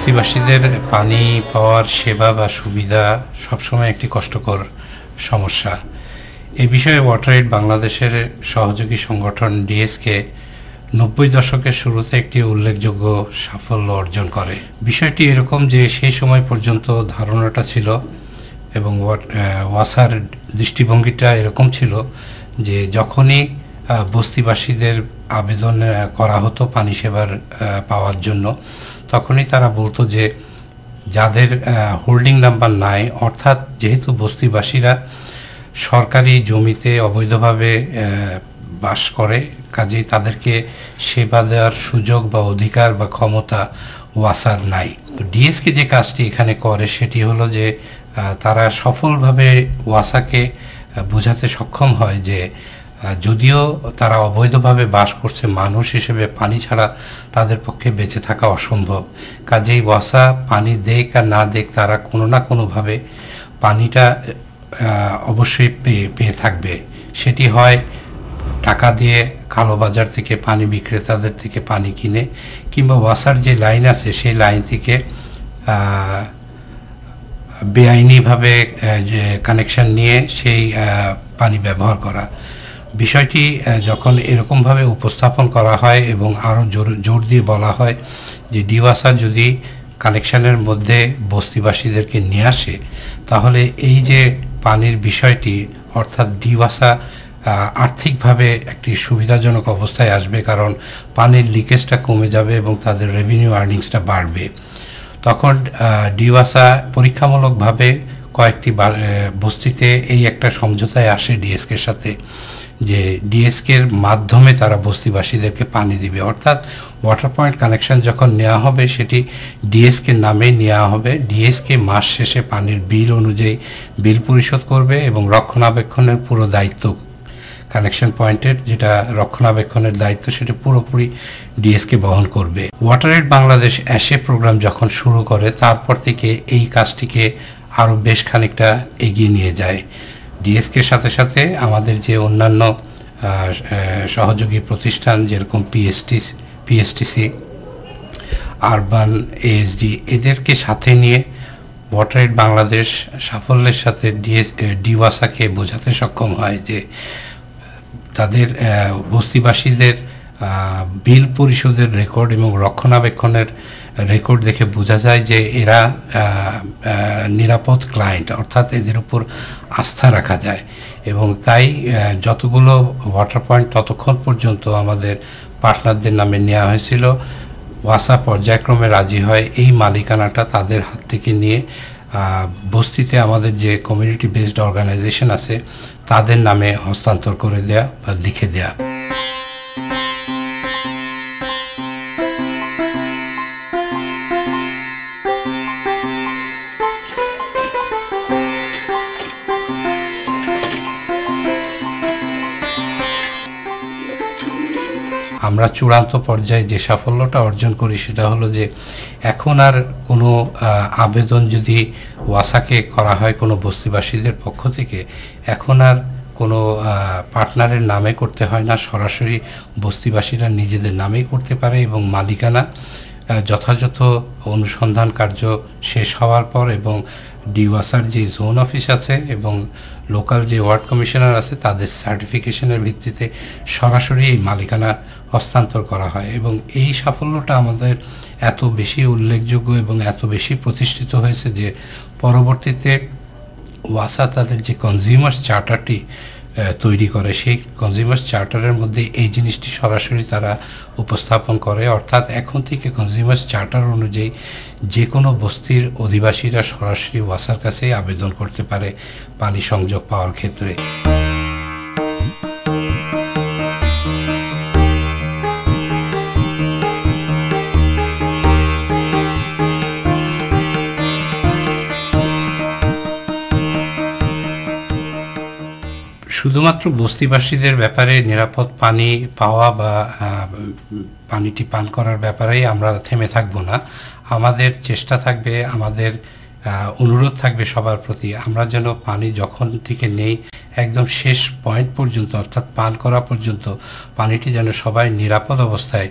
বস্তিবাসীদের পানি পাওয়ার সেবা বা সুবিধা সবসময় একটি কষ্টকর সমস্যা। এ বিষয়ে ওয়াটারএইড বাংলাদেশের সহযোগী সংগঠন ডিএসকে 90 দশকের শুরুতে একটি উল্লেখযোগ্য সাফল্য অর্জন করে। বিষয়টি এরকম যে সেই সময় পর্যন্ত ধারণাটা ছিল এবং ওয়াসার দৃষ্টিভঙ্গিটা এরকম ছিল যে যখনই বস্তিবাসীদের আবেদন করা হতো পানি সেবার পাওয়ার জন্য, তখনই তারা বলতো যে যাদের হোল্ডিং নাম্বার নাই, অর্থাৎ যেহেতু বস্তিবাসীরা সরকারি জমিতে অবৈধভাবে বাস করে, কাজেই তাদেরকে সেবা দেওয়ার সুযোগ বা অধিকার বা ক্ষমতা ওয়াসার নাই। ডিএসকে যে কাজটি এখানে করে সেটি হলো যে তারা সফলভাবে ওয়াসাকে বোঝাতে সক্ষম হয় যে যদিও তারা অবৈধভাবে বাস করছে, মানুষ হিসেবে পানি ছাড়া তাদের পক্ষে বেঁচে থাকা অসম্ভব। কাজেই ওয়াসা পানি দেখ আর না দেখ তারা কোনো না কোনোভাবে পানিটা অবশ্যই পেয়ে থাকবে। সেটি হয় টাকা দিয়ে কালোবাজার থেকে পানি বিক্রেতাদের থেকে পানি কিনে, কিংবা ওয়াসার যে লাইন আছে সেই লাইন থেকে বেআইনিভাবে যে কানেকশন নিয়ে সেই পানি ব্যবহার করা। বিষয়টি যখন এরকমভাবে উপস্থাপন করা হয় এবং আরও জোর দিয়ে বলা হয় যে ডিওয়াসা যদি কানেকশনের মধ্যে বস্তিবাসীদেরকে নিয়ে আসে, তাহলে এই যে পানির বিষয়টি, অর্থাৎ ডিওয়াসা আর্থিকভাবে একটি সুবিধাজনক অবস্থায় আসবে, কারণ পানির লিকেজটা কমে যাবে এবং তাদের রেভিনিউ আর্নিংসটা বাড়বে। তখন ডিওয়াসা পরীক্ষামূলকভাবে কয়েকটি বস্তিতে এই একটা সমঝোতায় আসে ডিএসকের সাথে যে ডিএসকের মাধ্যমে তারা বস্তিবাসীদেরকে পানি দিবে, অর্থাৎ ওয়াটার পয়েন্ট কানেকশন যখন নেওয়া হবে সেটি ডিএসকে নামে নেওয়া হবে। ডিএসকে মাস শেষে পানির বিল অনুযায়ী বিল পরিশোধ করবে এবং রক্ষণাবেক্ষণের পুরো দায়িত্ব, কানেকশন পয়েন্টের যেটা রক্ষণাবেক্ষণের দায়িত্ব, সেটা পুরোপুরি ডিএসকে বহন করবে। ওয়াটারএইড বাংলাদেশ অ্যাশে প্রোগ্রাম যখন শুরু করে, তারপর থেকে এই কাজটিকে আরও বেশ খানিকটা এগিয়ে নিয়ে যায়। ডিএসকের সাথে সাথে আমাদের যে অন্যান্য সহযোগী প্রতিষ্ঠান যেরকম পিএসটিসি, আরবান, এএসডি, এদেরকে সাথে নিয়ে ওয়াটারএইড বাংলাদেশ সাফল্যের সাথে ডিওয়াসাকে বোঝাতে সক্ষম হয় যে তাদের বস্তিবাসীদের বিল পরিশোধের রেকর্ড এবং রক্ষণাবেক্ষণের রেকর্ড দেখে বোঝা যায় যে এরা নিরাপদ ক্লায়েন্ট, অর্থাৎ এদের উপর আস্থা রাখা যায়। এবং তাই যতগুলো ওয়াটার পয়েন্ট ততক্ষণ পর্যন্ত আমাদের পার্টনারদের নামে নেওয়া হয়েছিল, ওয়াসা পর্যায়ক্রমে রাজি হয় এই মালিকানাটা তাদের হাত থেকে নিয়ে বস্তিতে আমাদের যে কমিউনিটি বেসড অর্গানাইজেশন আছে তাদের নামে হস্তান্তর করে দেয়া বা লিখে দেয়া। আমরা চূড়ান্ত পর্যায়ে যে সাফল্যটা অর্জন করি সেটা হলো যে এখন আর কোনো আবেদন যদি ওয়াসাকে করা হয় কোনো বস্তিবাসীদের পক্ষ থেকে, এখন আর কোনো পার্টনারের নামে করতে হয় না, সরাসরি বস্তিবাসীরা নিজেদের নামেই করতে পারে এবং মালিকানা যথাযথ অনুসন্ধান কার্য শেষ হওয়ার পর এবং ডিওয়াসার যে জোন অফিস আছে এবং লোকাল যে ওয়ার্ড কমিশনার আছে তাদের সার্টিফিকেশনের ভিত্তিতে সরাসরি এই মালিকানা হস্তান্তর করা হয়। এবং এই সাফল্যটা আমাদের এত বেশি উল্লেখযোগ্য এবং এত বেশি প্রতিষ্ঠিত হয়েছে যে পরবর্তীতে ওয়াসা তাদের যে কনজিউমার্স চার্টারটি তৈরি করে, সেই কনজিউমার্স চার্টারের মধ্যে এই জিনিসটি সরাসরি তারা উপস্থাপন করে, অর্থাৎ এখন থেকে কনজিউমার্স চার্টার অনুযায়ী যে কোনো বস্তির অধিবাসীরা সরাসরি ওয়াসার কাছে আবেদন করতে পারে পানি সংযোগ পাওয়ার ক্ষেত্রে। শুধুমাত্র বস্তিবাসীদের ব্যাপারে নিরাপদ পানি পাওয়া বা পানিটি পান করার ব্যাপারেই আমরা থেমে থাকব না। আমাদের চেষ্টা থাকবে আমাদের অনুরোধ থাকবে সবার প্রতি, আমরা যেন পানি যখন থেকে নেই একদম শেষ পয়েন্ট পর্যন্ত অর্থাৎ পান করা পর্যন্ত পানিটি যেন সবাই নিরাপদ অবস্থায়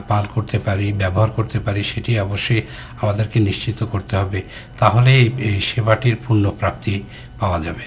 পান করতে পারি, ব্যবহার করতে পারি, সেটি অবশ্যই আমাদেরকে নিশ্চিত করতে হবে। তাহলে এই সেবাটির পূর্ণ প্রাপ্তি পাওয়া যাবে।